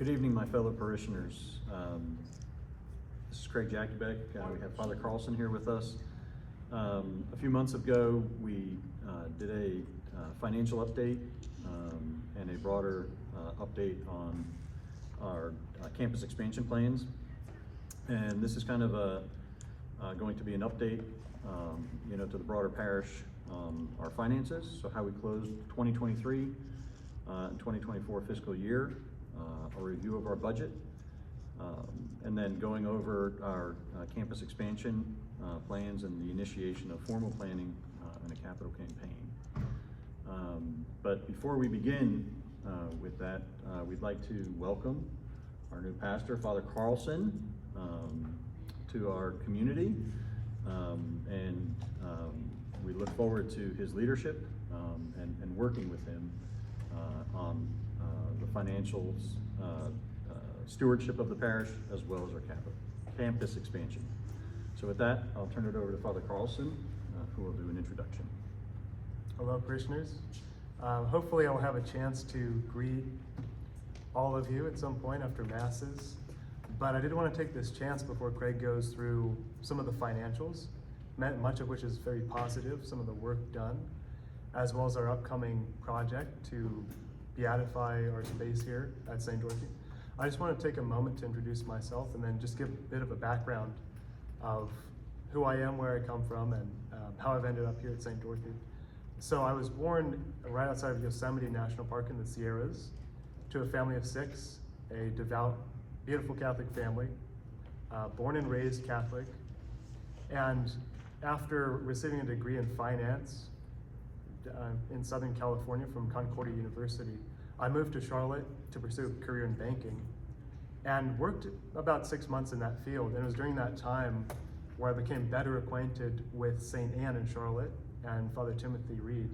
Good evening, my fellow parishioners. This is Craig Jacobek. We have Father Carlson here with us. A few months ago, we did a financial update and a broader update on our campus expansion plans. And this is kind of going to be an update, to the broader parish, our finances, so how we closed 2023 and 2024 fiscal year. A review of our budget, and then going over our campus expansion plans and the initiation of formal planning and a capital campaign. But before we begin with that, we'd like to welcome our new pastor, Father Carlson, to our community, and we look forward to his leadership and working with him on the financials, stewardship of the parish, as well as our campus expansion. So with that, I'll turn it over to Father Carlson, who will do an introduction. Hello, parishioners. Hopefully I'll have a chance to greet all of you at some point after Masses, but I did want to take this chance before Craig goes through some of the financials, much of which is very positive, some of the work done, as well as our upcoming project to beatify our space here at St. Dorothy. I just want to take a moment to introduce myself and then just give a bit of a background of who I am, where I come from, and how I've ended up here at St. Dorothy. So I was born right outside of Yosemite National Park in the Sierras to a family of 6, a devout, beautiful Catholic family, born and raised Catholic. And after receiving a degree in finance in Southern California from Concordia University, I moved to Charlotte to pursue a career in banking and worked about 6 months in that field. And it was during that time where I became better acquainted with St. Anne in Charlotte and Father Timothy Reed.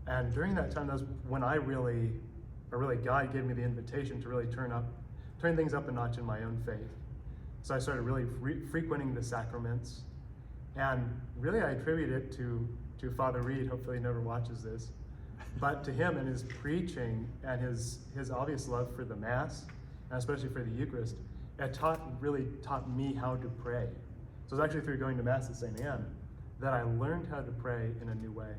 And during that time, that was when God gave me the invitation to really turn things up a notch in my own faith. So I started really frequenting the sacraments. And really I attribute it to Father Reed. Hopefully he never watches this. But to him and his preaching and his obvious love for the Mass, and especially for the Eucharist, it really taught me how to pray. So it was actually through going to Mass at St. Anne that I learned how to pray in a new way.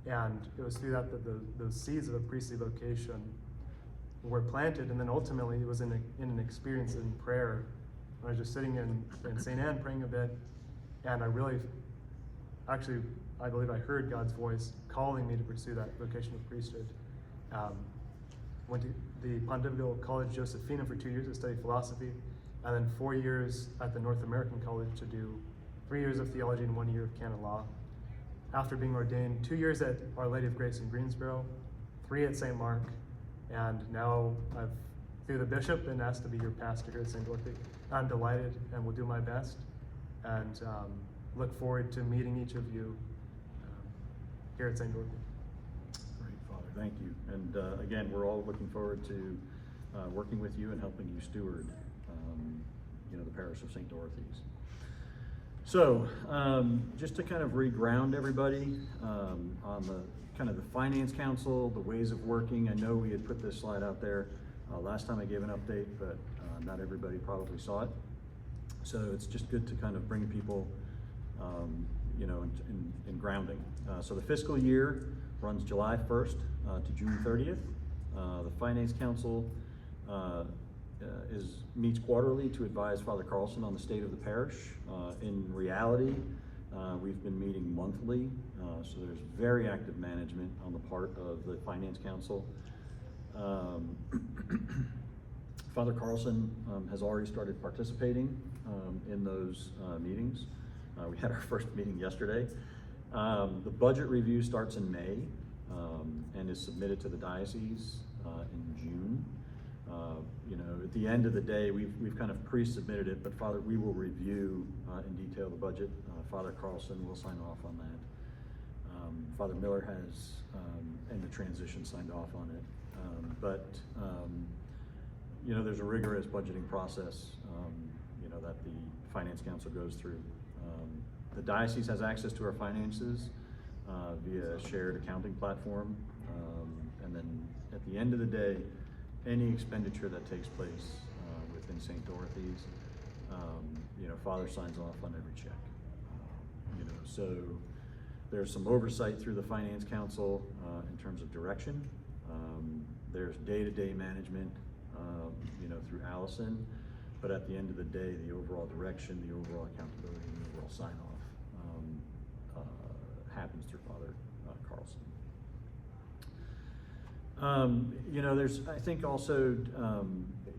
And it was through that those seeds of a priestly vocation were planted, and then ultimately it was in an experience in prayer. I was just sitting in St. Anne praying a bit, and I believe I heard God's voice calling me to pursue that vocation of priesthood. Went to the Pontifical College Josephinum for 2 years to study philosophy, and then 4 years at the North American College to do 3 years of theology and 1 year of canon law. After being ordained, 2 years at Our Lady of Grace in Greensboro, 3 at St. Mark, and now I've, through the bishop, been asked to be your pastor here at St. Dorothy. I'm delighted and will do my best, and look forward to meeting each of you here at St. Dorothy. Great, Father, thank you. And again, we're all looking forward to working with you and helping you steward, the parish of St. Dorothy's. So, just to kind of reground everybody on the kind of the Finance Council, the ways of working. I know we had put this slide out there last time I gave an update, but not everybody probably saw it. So it's just good to kind of bring people, in grounding. So the fiscal year runs July 1st to June 30th. The Finance Council meets quarterly to advise Father Carlson on the state of the parish. In reality, we've been meeting monthly, so there's very active management on the part of the Finance Council. Father Carlson has already started participating in those meetings. We had our first meeting yesterday. The budget review starts in May and is submitted to the diocese in June. At the end of the day, we've kind of pre-submitted it, but Father, we will review in detail the budget. Father Carlson will sign off on that. Father Miller has, in the transition, signed off on it. There's a rigorous budgeting process, that the Finance Council goes through. The diocese has access to our finances via a shared accounting platform. And then at the end of the day, any expenditure that takes place within St. Dorothy's, Father signs off on every check. So there's some oversight through the Finance Council in terms of direction. There's day-to-day management, through Allison, but at the end of the day, the overall direction, the overall accountability, and the overall sign-off happens through Father Carlson. There's, I think also,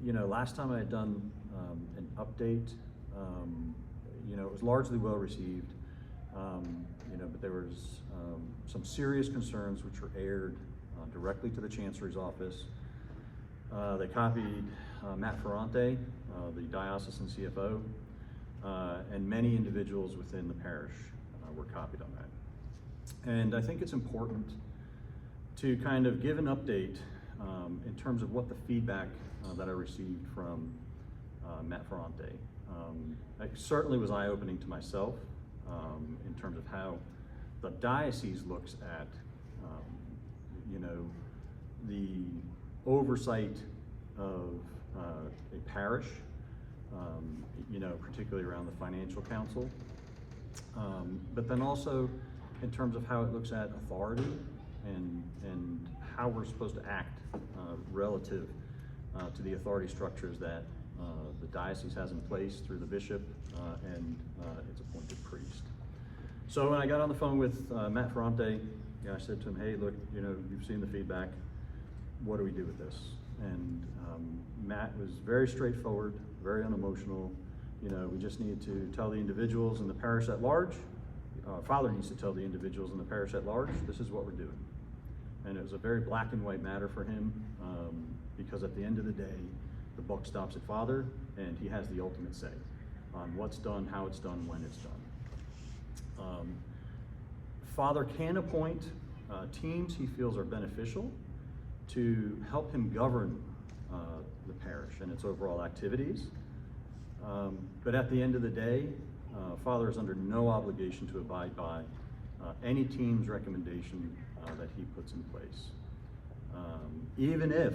last time I had done an update, it was largely well received, but there was some serious concerns which were aired directly to the Chancery's office. They copied Matt Ferrante, the diocesan CFO, and many individuals within the parish were copied on that. And I think it's important to kind of give an update in terms of what the feedback that I received from Matt Ferrante. It certainly was eye-opening to myself in terms of how the diocese looks at, the oversight of a parish, particularly around the Financial Council, but then also in terms of how it looks at authority and how we're supposed to act relative to the authority structures that the diocese has in place through the bishop and its appointed priest. So when I got on the phone with Matt Ferrante, I said to him, hey, look, you've seen the feedback. What do we do with this? And Matt was very straightforward, very unemotional. We just need to tell the individuals in the parish at large, Father needs to tell the individuals in the parish at large, this is what we're doing. And it was a very black and white matter for him, because at the end of the day, the buck stops at Father, and he has the ultimate say on what's done, how it's done, when it's done. Father can appoint teams he feels are beneficial to help him govern the parish and its overall activities. But at the end of the day, Father is under no obligation to abide by any team's recommendation that he puts in place. Even if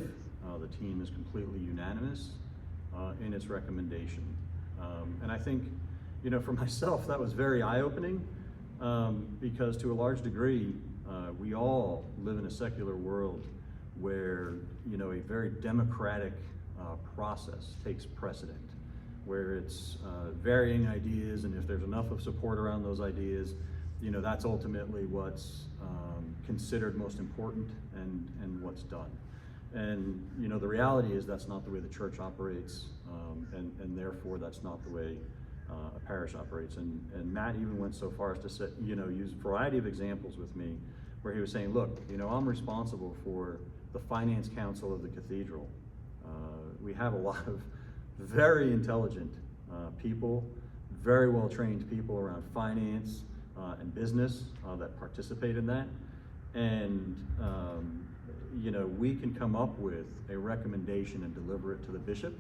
the team is completely unanimous in its recommendation. And I think, for myself, that was very eye-opening because to a large degree, we all live in a secular world where, a very democratic process takes precedent, where it's varying ideas, and if there's enough of support around those ideas, that's ultimately what's considered most important and what's done. And the reality is that's not the way the church operates, and therefore that's not the way a parish operates. And Matt even went so far as to say, use a variety of examples with me where he was saying, look, I'm responsible for the Finance Council of the cathedral. We have a lot of very intelligent people, very well-trained people around finance and business that participate in that. And, we can come up with a recommendation and deliver it to the bishop.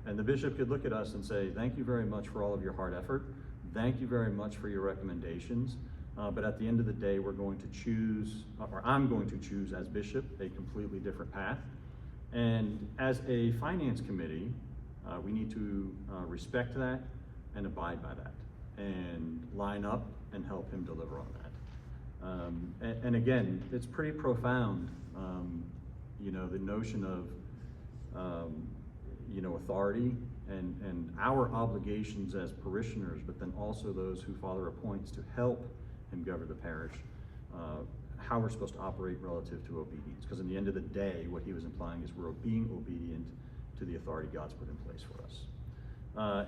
And the bishop could look at us and say, thank you very much for all of your hard effort. Thank you very much for your recommendations. But at the end of the day, we're going to choose, or I'm going to choose as bishop, a completely different path. And as a finance committee, we need to respect that and abide by that and line up and help him deliver on that. And again, it's pretty profound, the notion of, authority and our obligations as parishioners, but then also those who Father appoints to help him govern the parish, how we're supposed to operate relative to obedience. Because in the end of the day, what he was implying is we're being obedient to the authority God's put in place for us.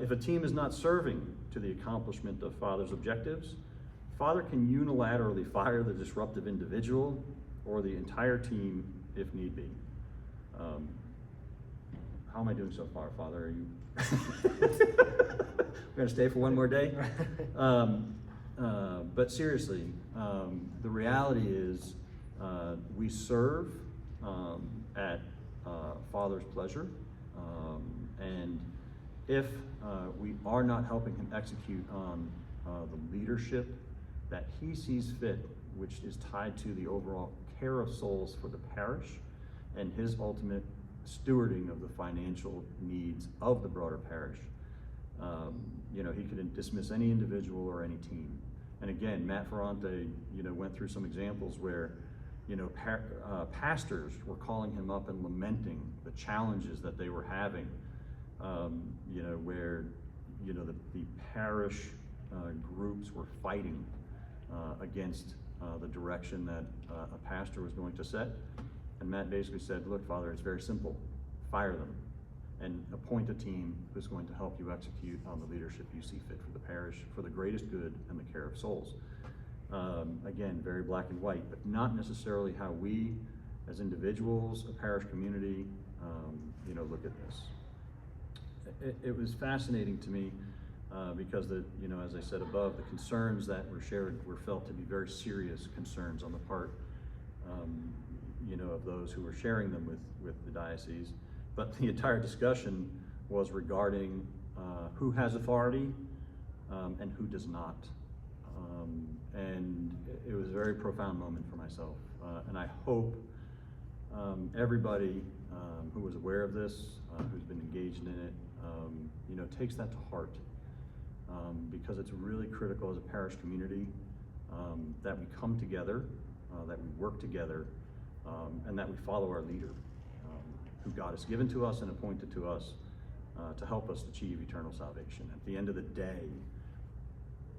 If a team is not serving to the accomplishment of Father's objectives, Father can unilaterally fire the disruptive individual or the entire team if need be. How am I doing so far, Father? Are you we're gonna stay for one more day? But seriously, the reality is we serve at Father's pleasure, and if we are not helping him execute on the leadership that he sees fit, which is tied to the overall care of souls for the parish and his ultimate stewarding of the financial needs of the broader parish. You know, he could dismiss any individual or any team. And again, Matt Ferrante, you know, went through some examples where, you know, pastors were calling him up and lamenting the challenges that they were having. You know, where, you know, the parish groups were fighting against the direction that a pastor was going to set. And Matt basically said, look, Father, it's very simple. Fire them and appoint a team who's going to help you execute on the leadership you see fit for the parish, for the greatest good and the care of souls. Again, very black and white, but not necessarily how we as individuals, a parish community, you know, look at this. It was fascinating to me because you know, as I said above, the concerns that were shared were felt to be very serious concerns on the part, you know, of those who were sharing them with the diocese. But the entire discussion was regarding who has authority and who does not. And it was a very profound moment for myself. And I hope everybody who was aware of this, who's been engaged in it, you know, takes that to heart. Because it's really critical as a parish community that we come together, that we work together, and that we follow our leader, who God has given to us and appointed to us to help us achieve eternal salvation. At the end of the day,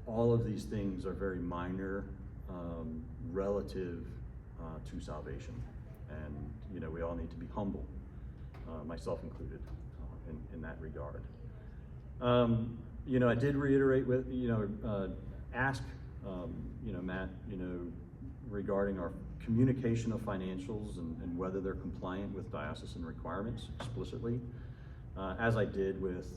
all of these things are very minor relative to salvation. And, you know, we all need to be humble, myself included, in that regard. You know, I did reiterate with, you know, ask, you know, Matt, you know, regarding our communication of financials and whether they're compliant with diocesan requirements explicitly, as I did with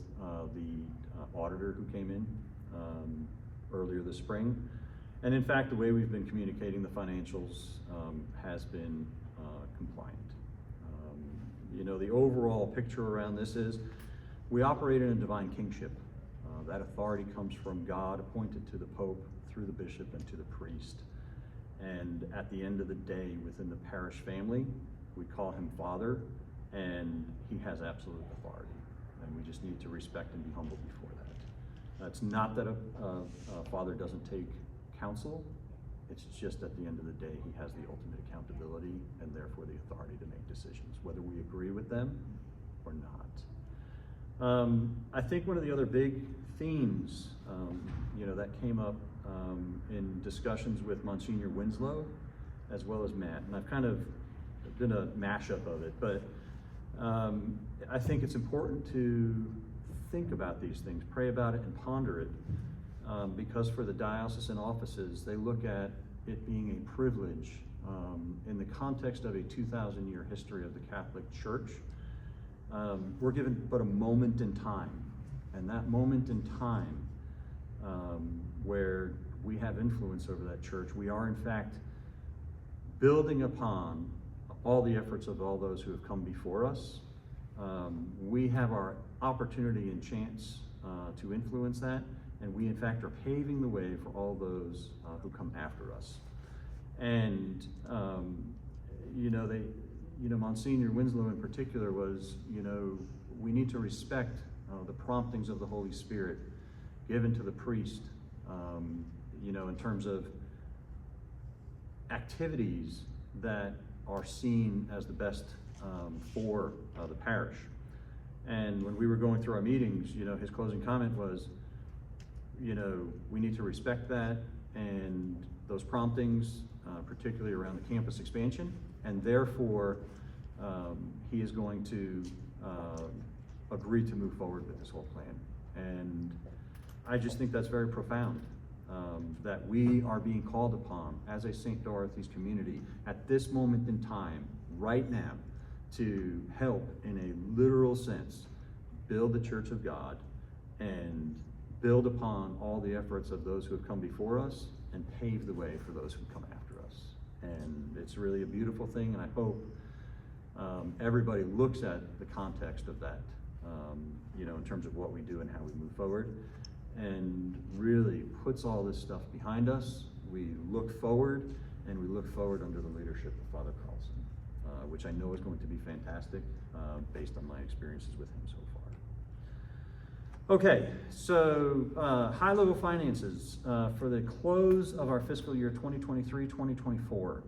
the auditor who came in earlier this spring. And in fact, the way we've been communicating the financials has been compliant. You know, the overall picture around this is we operate in a divine kingship. That authority comes from God, appointed to the Pope through the bishop and to the priest. And at the end of the day, within the parish family, we call him Father, and he has absolute authority. And we just need to respect and be humble before that. It's not that a father doesn't take counsel. It's just at the end of the day, he has the ultimate accountability and therefore the authority to make decisions, whether we agree with them or not. I think one of the other big themes, you know, that came up in discussions with Monsignor Winslow, as well as Matt, and I've kind of done a mashup of it, but I think it's important to think about these things, pray about it and ponder it, because for the diocesan offices, they look at it being a privilege in the context of a 2,000-year history of the Catholic Church. We're given but a moment in time, and that moment in time where we have influence over that church, we are in fact building upon all the efforts of all those who have come before us. We have our opportunity and chance to influence that, and we in fact are paving the way for all those who come after us. And you know, Monsignor Winslow in particular was, you know, we need to respect the promptings of the Holy Spirit given to the priest, you know, in terms of activities that are seen as the best for the parish. And when we were going through our meetings, you know, his closing comment was, you know, we need to respect that and those promptings, particularly around the campus expansion, and therefore he is going to agree to move forward with this whole plan. And I just think that's very profound, that we are being called upon as a St. Dorothy's community at this moment in time, right now, to help in a literal sense build the Church of God and build upon all the efforts of those who have come before us and pave the way for those who come after us. And it's really a beautiful thing, and I hope everybody looks at the context of that, you know, in terms of what we do and how we move forward, and really puts all this stuff behind us. We look forward, and we look forward under the leadership of Father Carlson. which I know is going to be fantastic based on my experiences with him so far. Okay, so high-level finances for the close of our fiscal year 2023-2024.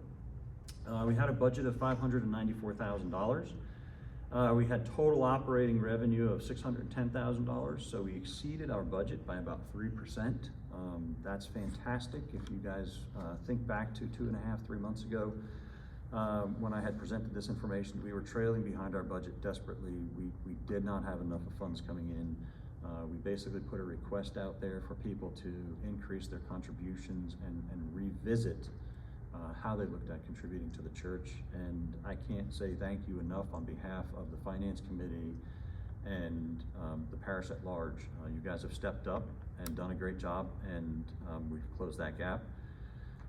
We had a budget of $594,000. We had total operating revenue of $610,000, so we exceeded our budget by about 3%. That's fantastic. If you guys think back to 2.5, 3 months ago, when I had presented this information, we were trailing behind our budget desperately. We did not have enough of funds coming in. We basically put a request out there for people to increase their contributions and revisit how they looked at contributing to the church. And I can't say thank you enough on behalf of the Finance Committee and the parish at large. You guys have stepped up and done a great job, and we've closed that gap.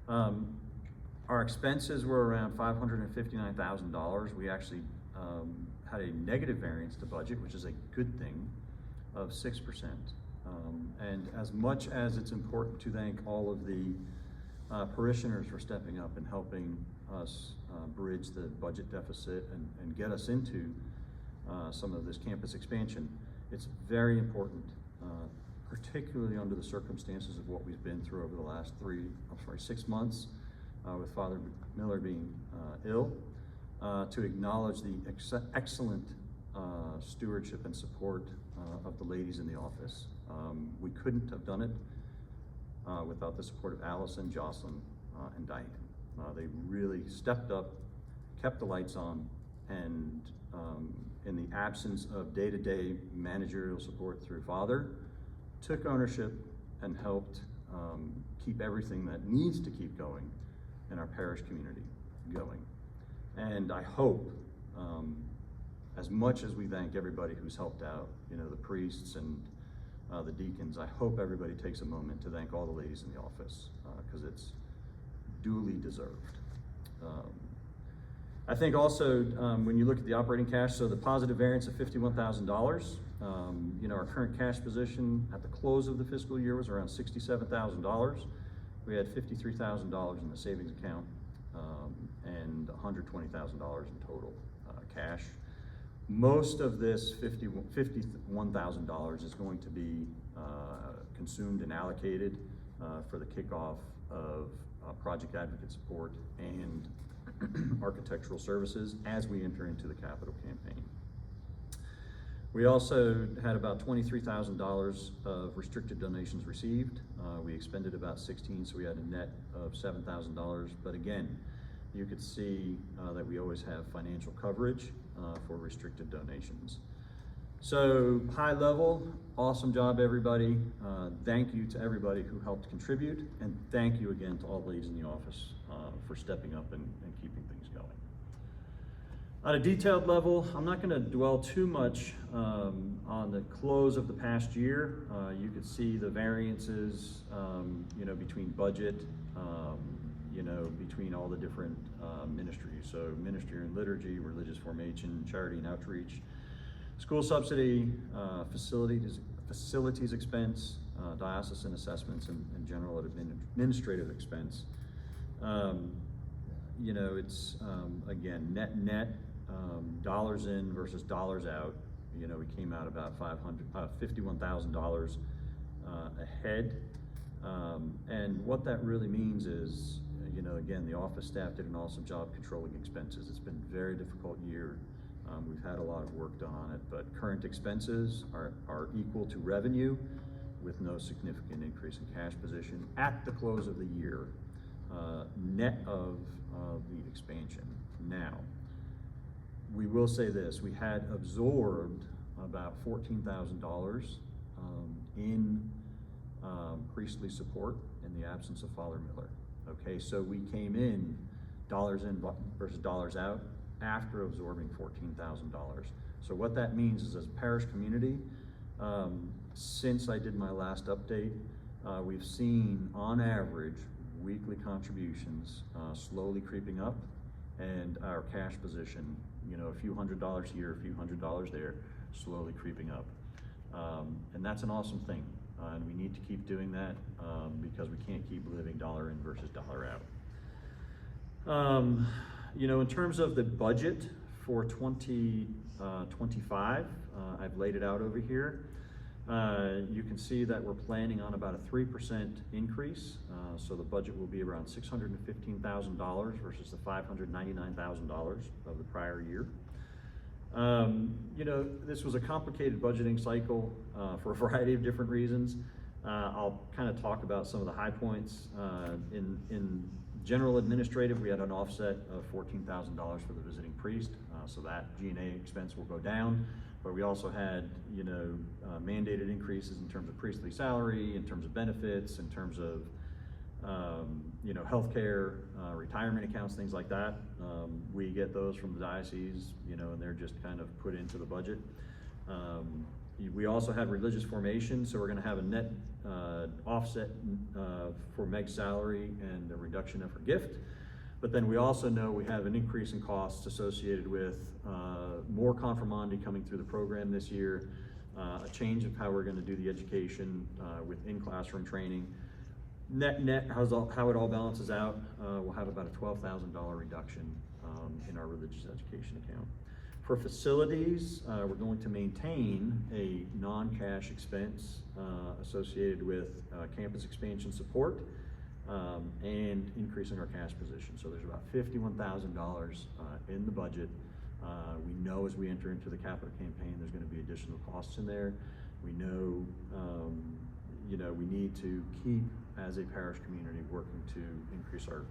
Our expenses were around $559,000. We actually had a negative variance to budget, which is a good thing, of 6%. And as much as it's important to thank all of the parishioners for stepping up and helping us bridge the budget deficit and get us into some of this campus expansion, it's very important, particularly under the circumstances of what we've been through over the last 6 months with Father Miller being ill, to acknowledge the excellent stewardship and support of the ladies in the office. We couldn't have done it without the support of Allison, Jocelyn, and Diane. They really stepped up, kept the lights on, and in the absence of day-to-day managerial support through Father, took ownership and helped keep everything that needs to keep going in our parish community going. And I hope, as much as we thank everybody who's helped out, you know, the priests and the deacons, I hope everybody takes a moment to thank all the ladies in the office, because it's duly deserved. I think also, when you look at the operating cash, so the positive variance of $51,000, you know, our current cash position at the close of the fiscal year was around $67,000. We had $53,000 in the savings account, and $120,000 in total cash. Most of this $51,000 is going to be consumed and allocated for the kickoff of project advocate support and architectural services as we enter into the capital campaign. We also had about $23,000 of restricted donations received. We expended about $16,000, so we had a net of $7,000. But again, you could see that we always have financial coverage for restricted donations. So high level, awesome job everybody. Thank you to everybody who helped contribute, and thank you again to all the ladies in the office for stepping up and keeping things going. On a detailed level, I'm not going to dwell too much on the close of the past year. You could see the variances, you know, between budget, you know, between all the different ministries. So ministry and liturgy, religious formation, charity and outreach, school subsidy, facilities expense, diocesan assessments, and general administrative expense. You know, it's again net dollars in versus dollars out. You know, we came out about $51,000 ahead, and what that really means is, you know, again, the office staff did an awesome job controlling expenses. It's been a very difficult year. We've had a lot of work done on it, but current expenses are equal to revenue with no significant increase in cash position at the close of the year, net of the expansion. Now, we will say this, we had absorbed about $14,000 in priestly support in the absence of Father Miller. Okay, so we came in dollars in versus dollars out after absorbing $14,000. So what that means is, as a parish community, since I did my last update, we've seen on average weekly contributions slowly creeping up, and our cash position, you know, a few $100s here, a few $100s there, slowly creeping up. And that's an awesome thing. And we need to keep doing that because we can't keep living dollar in versus dollar out. in terms of the budget for 2025, I've laid it out over here. You can see that we're planning on about a 3% increase. So the budget will be around $615,000 versus the $599,000 of the prior year. This was a complicated budgeting cycle for a variety of different reasons. I'll kind of talk about some of the high points. In general administrative, we had an offset of $14,000 for the visiting priest, so that G&A expense will go down. But we also had, mandated increases in terms of priestly salary, in terms of benefits, in terms of, healthcare, retirement accounts, things like that. We get those from the diocese, and they're just kind of put into the budget. We also had religious formation, so we're going to have a net offset for Meg's salary and a reduction of her gift. But then we also know we have an increase in costs associated with more confirmandi coming through the program this year, a change of how we're going to do the education with in-classroom training. Net, how it all balances out, we'll have about a $12,000 reduction in our religious education account. For facilities, we're going to maintain a non-cash expense associated with campus expansion support and increasing our cash position. So there's about $51,000 in the budget. We know as we enter into the capital campaign, there's going to be additional costs in there. We know, we need to keep, as a parish community, working to increase our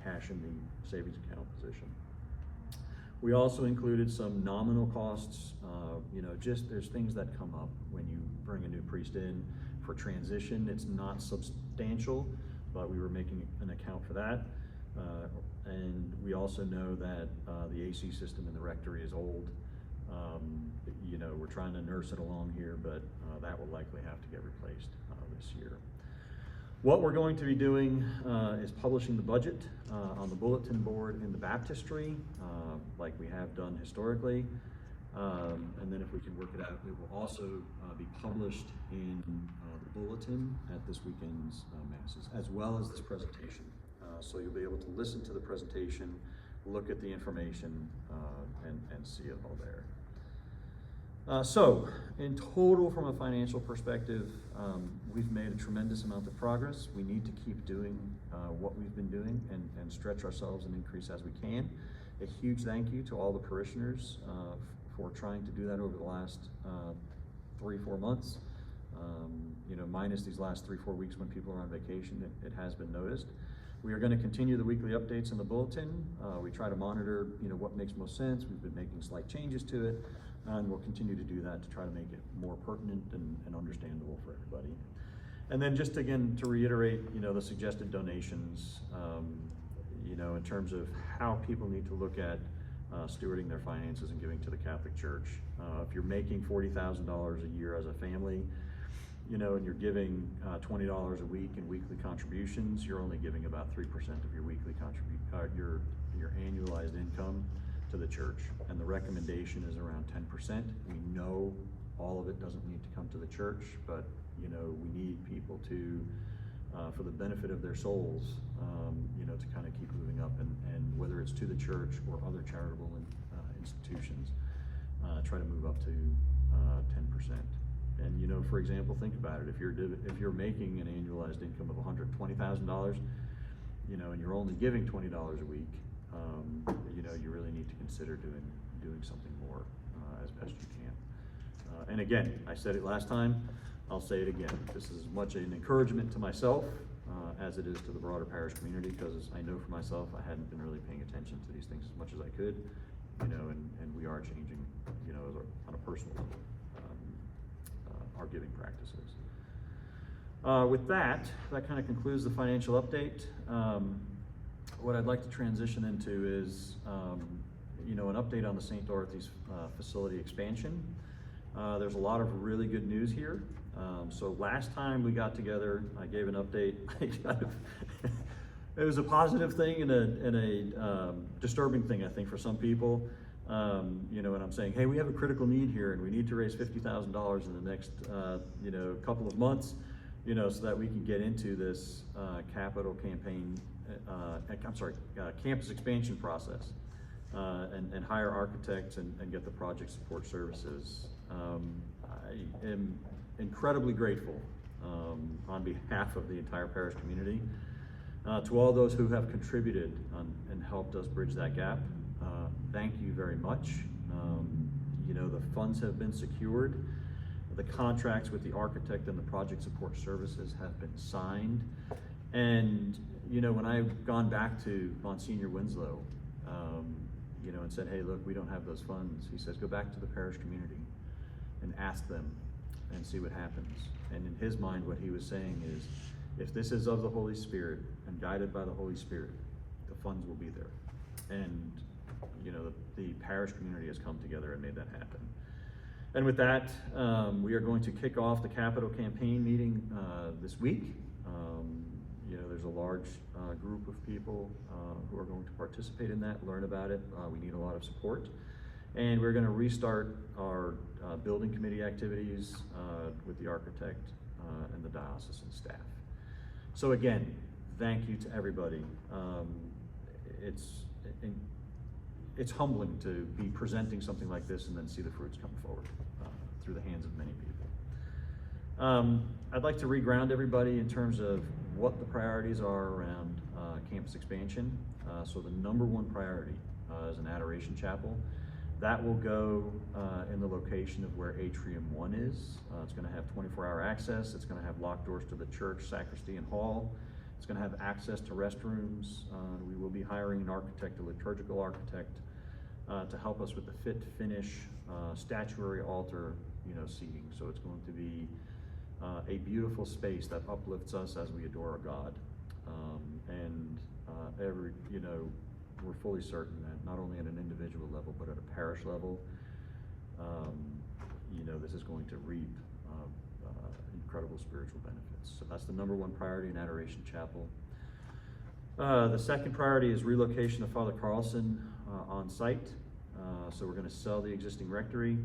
cash in the savings account position. We also included some nominal costs. There's things that come up when you bring a new priest in for transition. It's not substantial, but we were making an account for that. And we also know that the AC system in the rectory is old. We're trying to nurse it along here, but that will likely have to get replaced this year. What we're going to be doing is publishing the budget on the bulletin board in the baptistry, like we have done historically. And then if we can work it out, it will also be published in the bulletin at this weekend's masses, as well as this presentation. So you'll be able to listen to the presentation, look at the information, and see it all there. So in total, from a financial perspective, we've made a tremendous amount of progress. We need to keep doing what we've been doing and stretch ourselves and increase as we can. A huge thank you to all the parishioners for trying to do that over the last 3-4 months. Minus these last 3-4 weeks when people are on vacation, it has been noticed. We are going to continue the weekly updates in the bulletin. We try to monitor, what makes most sense. We've been making slight changes to it, and we'll continue to do that to try to make it more pertinent and understandable for everybody. And then just again to reiterate, the suggested donations, in terms of how people need to look at stewarding their finances and giving to the Catholic Church. If you're making $40,000 a year as a family, and you're giving $20 a week in weekly contributions, you're only giving about 3% of your weekly your annualized income to the church, and the recommendation is around 10%. We know all of it doesn't need to come to the church, but we need people to, for the benefit of their souls, to kind of keep moving up, and whether it's to the church or other charitable institutions, try to move up to 10%. And for example, think about it. If you're making an annualized income of $120,000, and you're only giving $20 a week, you really need to consider doing something more as best you can. And again, I said it last time, I'll say it again. This is as much an encouragement to myself as it is to the broader parish community, because I know for myself I hadn't been really paying attention to these things as much as I could, and we are changing, on a personal level, our giving practices. With that kind of concludes the financial update. What I'd like to transition into is, an update on the St. Dorothy's facility expansion. There's a lot of really good news here. So last time we got together, I gave an update. It was a positive thing and a disturbing thing, I think, for some people. And I'm saying, hey, we have a critical need here, and we need to raise $50,000 in the next, couple of months, so that we can get into this capital campaign campus expansion process, and hire architects and get the project support services. I am incredibly grateful on behalf of the entire parish community to all those who have contributed and helped us bridge that gap. Thank you very much. You know, the funds have been secured. The contracts with the architect and the project support services have been signed. And, you know, when I've gone back to Monsignor Winslow, you know, and said, hey, look, we don't have those funds, he says, go back to the parish community and ask them and see what happens. And in his mind, what he was saying is, if this is of the Holy Spirit and guided by the Holy Spirit, the funds will be there. And, you know, the parish community has come together and made that happen. And with that, we are going to kick off the capital campaign meeting this week. You know, there's a large group of people who are going to participate in that, learn about it. We need a lot of support. And we're going to restart our building committee activities with the architect and the diocesan staff. So again, thank you to everybody. It's humbling to be presenting something like this and then see the fruits come forward through the hands of many people. I'd like to reground everybody in terms of what the priorities are around campus expansion. So the number one priority is an adoration chapel. That will go in the location of where Atrium 1 is. It's going to have 24-hour access. It's going to have locked doors to the church, sacristy, and hall. It's going to have access to restrooms. We will be hiring an architect, a liturgical architect, to help us with the fit, finish, statuary, altar, you know, seating. So it's going to be a beautiful space that uplifts us as we adore our God. You know, we're fully certain that not only at an individual level, but at a parish level, you know, this is going to reap incredible spiritual benefits. So that's the number one priority in Adoration Chapel. The second priority is relocation of Father Carlson on site. So we're going to sell the existing rectory.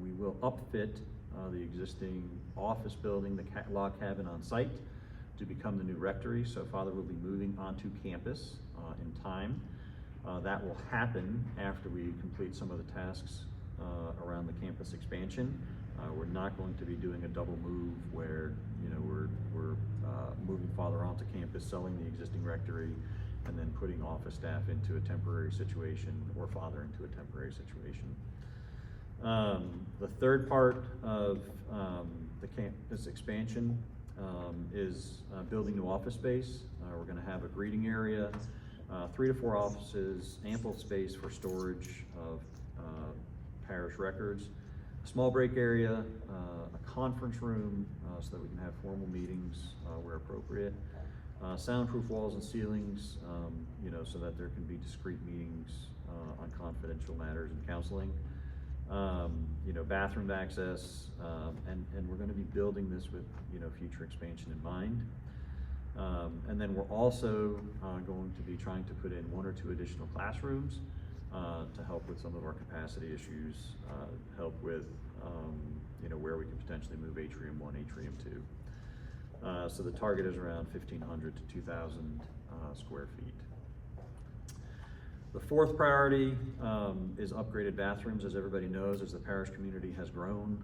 We will upfit the existing office building, the log cabin on site, to become the new rectory. So Father will be moving onto campus in time. That will happen after we complete some of the tasks around the campus expansion. We're not going to be doing a double move where, you know, we're moving Father onto campus, selling the existing rectory, and then putting office staff into a temporary situation, or Father into a temporary situation. The third part of the campus expansion is building new office space. We're going to have a greeting area, 3 to 4 offices, ample space for storage of parish records, a small break area, a conference room so that we can have formal meetings where appropriate, soundproof walls and ceilings, you know, so that there can be discreet meetings on confidential matters and counseling. You know, bathroom access, and we're going to be building this with, you know, future expansion in mind. And then we're also going to be trying to put in 1 or 2 additional classrooms to help with some of our capacity issues, help with, you know, where we can potentially move Atrium 1, Atrium 2. So the target is around 1,500 to 2,000 square feet. The fourth priority is upgraded bathrooms. As everybody knows, as the parish community has grown,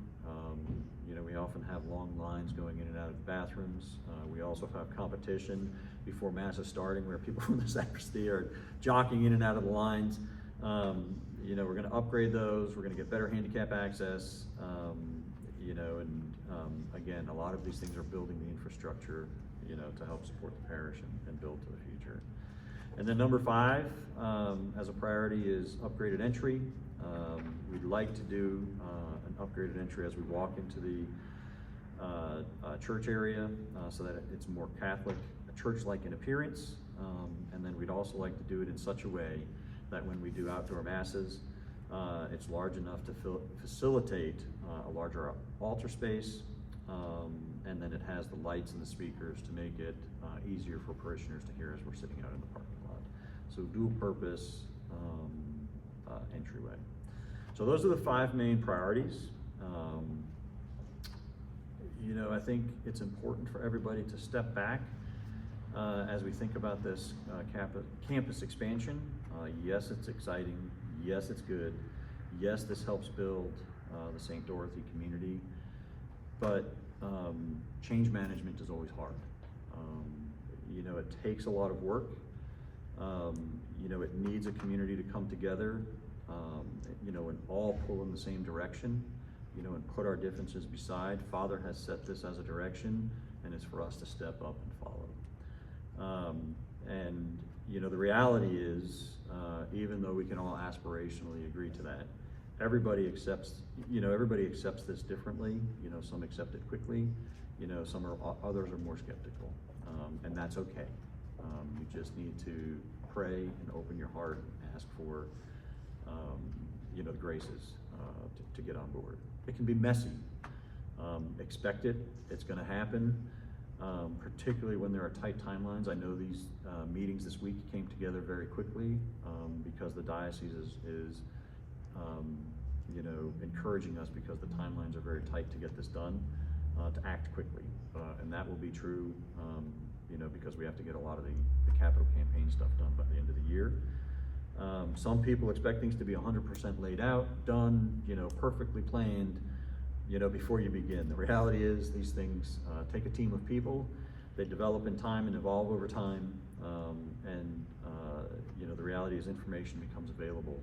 you know, we often have long lines going in and out of the bathrooms. We also have competition before Mass is starting, where people from the sacristy are jockeying in and out of the lines. You know, we're going to upgrade those. We're going to get better handicap access. You know, and again, a lot of these things are building the infrastructure, you know, to help support the parish and build to the future. And then number 5, as a priority, is upgraded entry. We'd like to do an upgraded entry as we walk into the church area so that it's more Catholic, church-like in appearance. And then we'd also like to do it in such a way that when we do outdoor masses, it's large enough to facilitate a larger altar space, and then it has the lights and the speakers to make it easier for parishioners to hear as we're sitting out in the parking lot. So dual purpose entryway. So those are the 5 main priorities. You know, I think it's important for everybody to step back as we think about this campus expansion. Yes, it's exciting. Yes, it's good. Yes, this helps build the St. Dorothy community, but change management is always hard. You know, it takes a lot of work. You know, it needs a community to come together, you know, and all pull in the same direction, you know, and put our differences beside. Father has set this as a direction, and it's for us to step up and follow. And, you know, the reality is, even though we can all aspirationally agree to that, everybody accepts this differently. You know, some accept it quickly, you know, others are more skeptical, and that's okay. You just need to pray and open your heart and ask for, you know, the graces to get on board. It can be messy. Expect it. It's going to happen, particularly when there are tight timelines. I know these meetings this week came together very quickly because the diocese is you know, encouraging us, because the timelines are very tight to get this done, to act quickly. And that will be true, you know, because we have to get a lot of the capital campaign stuff done by the end of the year. Some people expect things to be 100% laid out, done, you know, perfectly planned, you know, before you begin. The reality is these things take a team of people. They develop in time and evolve over time. You know, the reality is information becomes available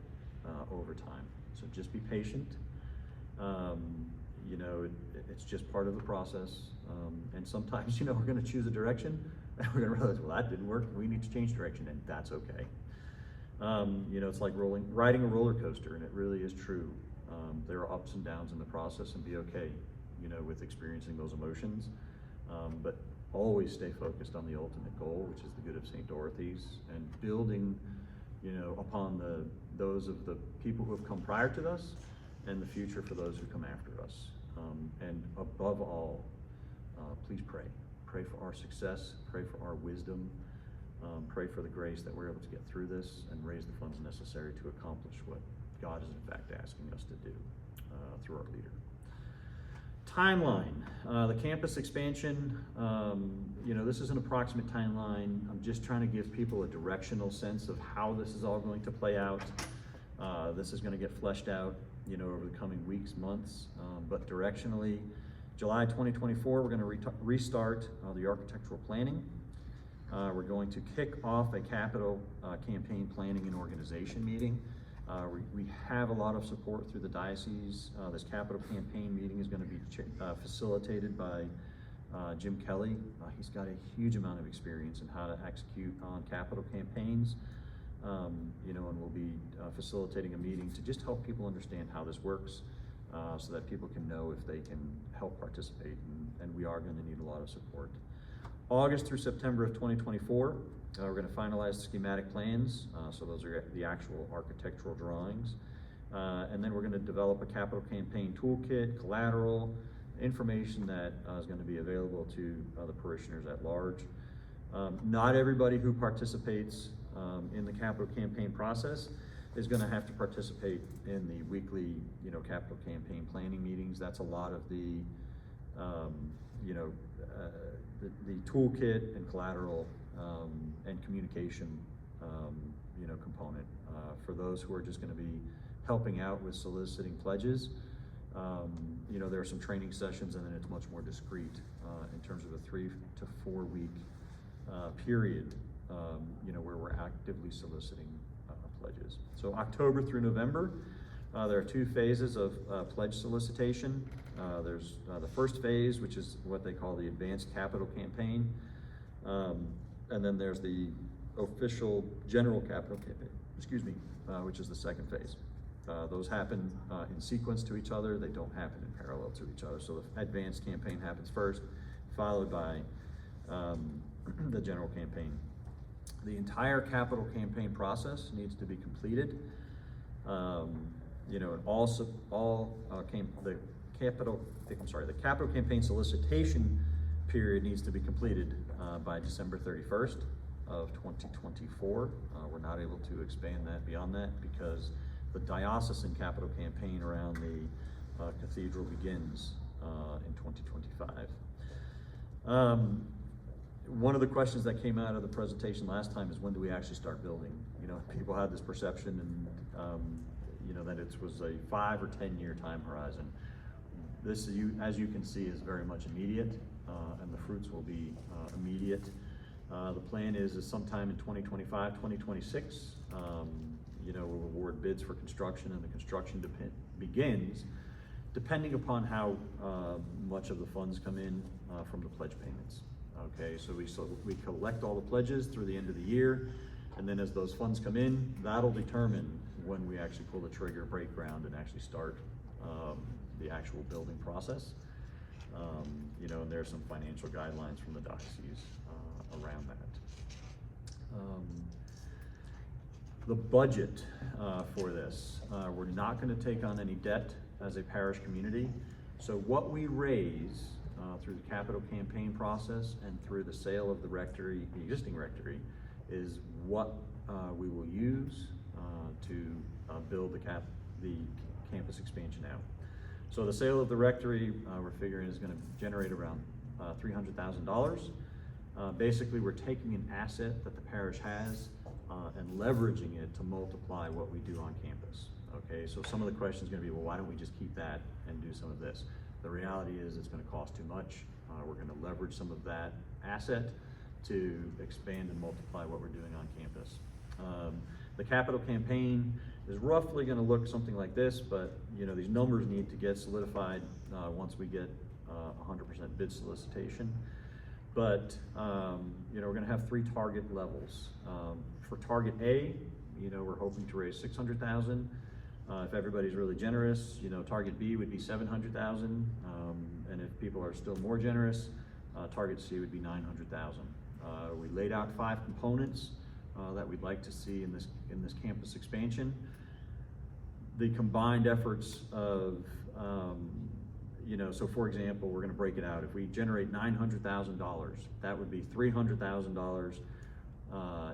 over time. So just be patient. You know, it's just part of the process. And sometimes, you know, we're going to choose a direction and we're going to realize, well, that didn't work. We need to change direction, and that's okay. You know, it's like riding a roller coaster, and it really is true. There are ups and downs in the process, and be okay, you know, with experiencing those emotions. But always stay focused on the ultimate goal, which is the good of St. Dorothy's, and building, you know, upon those of the people who have come prior to us, and the future for those who come after us. And above all, please pray. Pray for our success, pray for our wisdom, pray for the grace that we're able to get through this and raise the funds necessary to accomplish what God is in fact asking us to do through our leader. Timeline, the campus expansion, you know, this is an approximate timeline. I'm just trying to give people a directional sense of how this is all going to play out. This is going to get fleshed out, you know, over the coming weeks, months, but directionally, July 2024, we're going to restart the architectural planning. We're going to kick off a capital campaign planning and organization meeting. We have a lot of support through the diocese. This capital campaign meeting is going to be facilitated by Jim Kelly. He's got a huge amount of experience in how to execute on capital campaigns. You know, and we'll be facilitating a meeting to just help people understand how this works, so that people can know if they can help participate, and we are going to need a lot of support. August through September of 2024, we're going to finalize schematic plans, so those are the actual architectural drawings, and then we're going to develop a capital campaign toolkit, collateral, information that is going to be available to the parishioners at large. Not everybody who participates in the capital campaign process is going to have to participate in the weekly, you know, capital campaign planning meetings. That's a lot of the, you know, the toolkit and collateral and communication, you know, component for those who are just going to be helping out with soliciting pledges. You know, there are some training sessions, and then it's much more discreet in terms of a 3 to 4 week period, you know, where we're actively soliciting pledges. So October through November, there are 2 phases of pledge solicitation. There's the first phase, which is what they call the advanced capital campaign. And then there's the official general capital campaign, which is the second phase. Those happen in sequence to each other. They don't happen in parallel to each other. So the advanced campaign happens first, followed by the general campaign. The entire capital campaign process needs to be completed. You know, the capital campaign solicitation period needs to be completed by December 31st of 2024. We're not able to expand that beyond that because the diocesan capital campaign around the cathedral begins in 2025. one of the questions that came out of the presentation last time is, when do we actually start building? You know, people had this perception and, you know, that it was a 5 or 10 year time horizon. This, as you can see, is very much immediate, and the fruits will be immediate. The plan is sometime in 2025, 2026, you know, we'll award bids for construction, and the construction begins depending upon how much of the funds come in from the pledge payments. Okay, so we collect all the pledges through the end of the year, and then as those funds come in, that'll determine when we actually pull the trigger, break ground, and actually start the actual building process. You know, and there's some financial guidelines from the diocese around that. The budget for this, we're not going to take on any debt as a parish community. So what we raise through the capital campaign process and through the sale of the rectory, the existing rectory, is what we will use to build the campus expansion out. So the sale of the rectory, we're figuring, is going to generate around $300,000. Basically, we're taking an asset that the parish has and leveraging it to multiply what we do on campus. Okay, so some of the questions are going to be, well, why don't we just keep that and do some of this? The reality is it's going to cost too much. We're going to leverage some of that asset to expand and multiply what we're doing on campus. The capital campaign is roughly going to look something like this, but you know, these numbers need to get solidified once we get 100% bid solicitation. But you know, we're going to have 3 target levels. For target A, you know, we're hoping to raise $600,000. If everybody's really generous, you know, target B would be $700,000, and if people are still more generous, target C would be $900,000. We laid out 5 components that we'd like to see in this campus expansion. The combined efforts of, you know, so for example, we're going to break it out. If we generate $900,000, that would be $300,000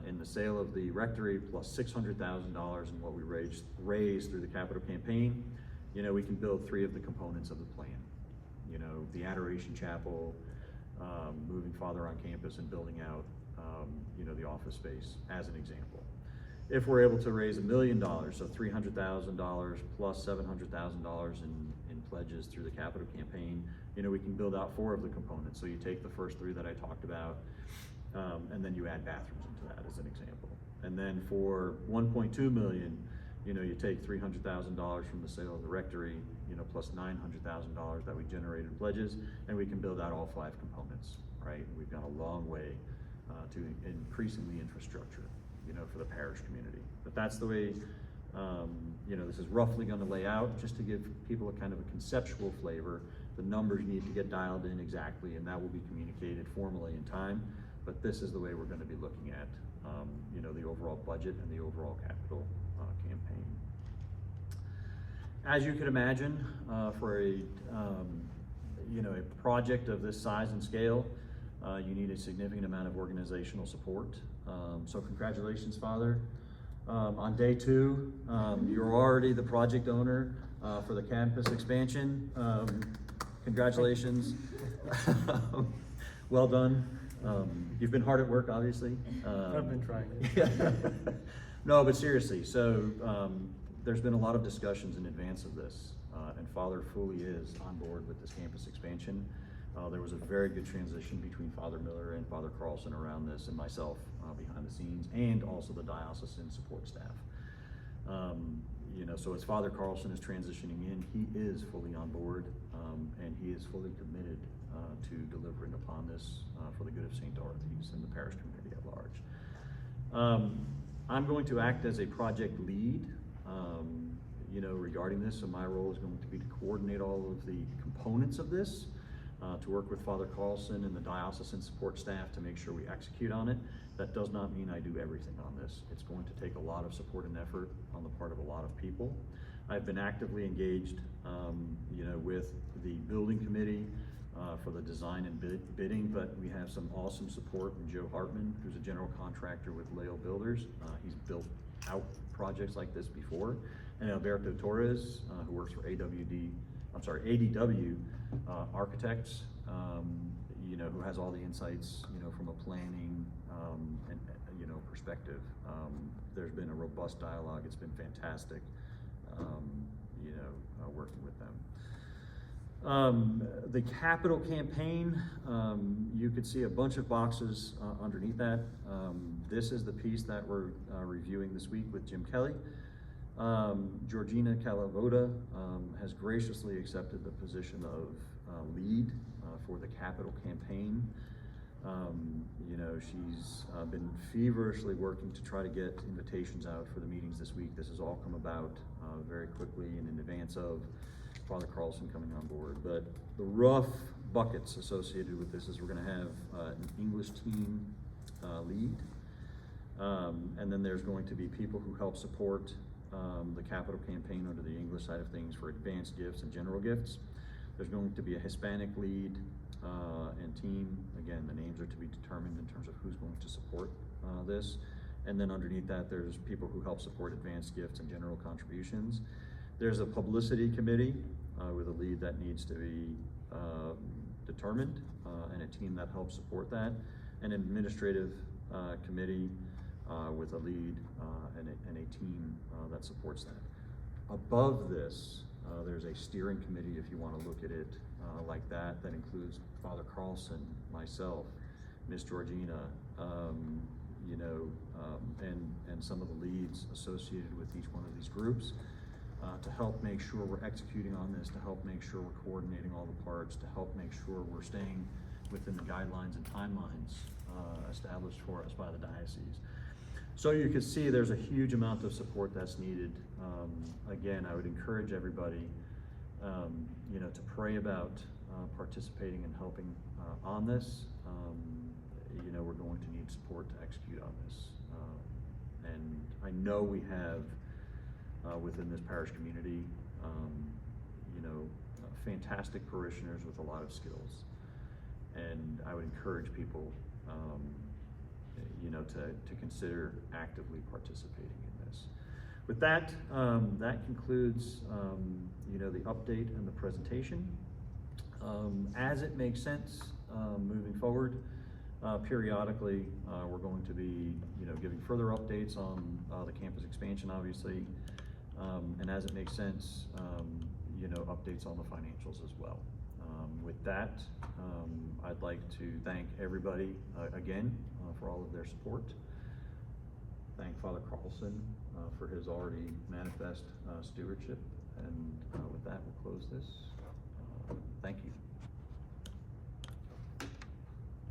in the sale of the rectory, plus $600,000 in what we raised through the capital campaign. You know, we can build 3 of the components of the plan. You know, the Adoration Chapel, moving farther on campus, and building out, you know, the office space, as an example. If we're able to raise $1 million, so $300,000 plus $700,000 in pledges through the capital campaign, you know, we can build out 4 of the components. So you take the first 3 that I talked about, and then you add bathrooms into that as an example. And then for $1.2 million, you know, you take $300,000 from the sale of the rectory, you know, plus $900,000 that we generated in pledges, and we can build out all 5 components, right? We've gone a long way to increasing the infrastructure, you know, for the parish community. But that's the way, you know, this is roughly going to lay out, just to give people a kind of a conceptual flavor. The numbers need to get dialed in exactly, and that will be communicated formally in time. But this is the way we're going to be looking at, you know, the overall budget and the overall capital campaign. As you can imagine, for a, you know, a project of this size and scale, you need a significant amount of organizational support. So congratulations, Father. On day 2, you're already the project owner for the campus expansion. Congratulations. Well done. You've been hard at work, obviously. I've been trying. No, but seriously, so there's been a lot of discussions in advance of this, and Father fully is on board with this campus expansion. There was a very good transition between Father Miller and Father Carlson around this, and myself behind the scenes, and also the diocesan support staff. You know, so as Father Carlson is transitioning in, he is fully on board, and he is fully committed to delivering upon this for the good of St. Dorothy's and the parish community at large. I'm going to act as a project lead, you know, regarding this, so my role is going to be to coordinate all of the components of this, to work with Father Carlson and the diocesan support staff to make sure we execute on it. That does not mean I do everything on this. It's going to take a lot of support and effort on the part of a lot of people. I've been actively engaged, you know, with the building committee for the design and bidding, but we have some awesome support from Joe Hartman, who's a general contractor with Leo Builders. He's built out projects like this before. And Alberto Torres, who works for ADW Architects. you know, who has all the insights, you know, from a planning, and, you know, perspective. There's been a robust dialogue. It's been fantastic, you know, working with them. The capital campaign, you could see a bunch of boxes underneath that. This is the piece that we're reviewing this week with Jim Kelly. Georgina Calavoda has graciously accepted the position of lead for the capital campaign. You know, she's been feverishly working to try to get invitations out for the meetings this week. This has all come about very quickly and in advance of Father Carlson coming on board. But the rough buckets associated with this is we're going to have an English team lead, and then there's going to be people who help support the capital campaign under the English side of things for advanced gifts and general gifts. There's going to be a Hispanic lead and team. Again, the names are to be determined in terms of who's going to support this. And then underneath that, there's people who help support advanced gifts and general contributions. There's a publicity committee with a lead that needs to be determined, and a team that helps support that, an administrative committee with a lead and a team that supports that. Above this, there's a steering committee, if you want to look at it like that, that includes Father Carlson, myself, Miss Georgina, you know, and some of the leads associated with each one of these groups, to help make sure we're executing on this, to help make sure we're coordinating all the parts, to help make sure we're staying within the guidelines and timelines established for us by the diocese. So you can see there's a huge amount of support that's needed. Again, I would encourage everybody, you know, to pray about participating and helping on this. You know, we're going to need support to execute on this. And I know we have within this parish community, you know, fantastic parishioners with a lot of skills. And I would encourage people, you know, to consider actively participating in this. With that, that concludes, you know, the update and the presentation. As it makes sense, moving forward, periodically, we're going to be, you know, giving further updates on the campus expansion, obviously, and as it makes sense, you know, updates on the financials as well. With that, I'd like to thank everybody again for all of their support. Thank Father Carlson for his already manifest stewardship, and with that, we'll close this. Thank you.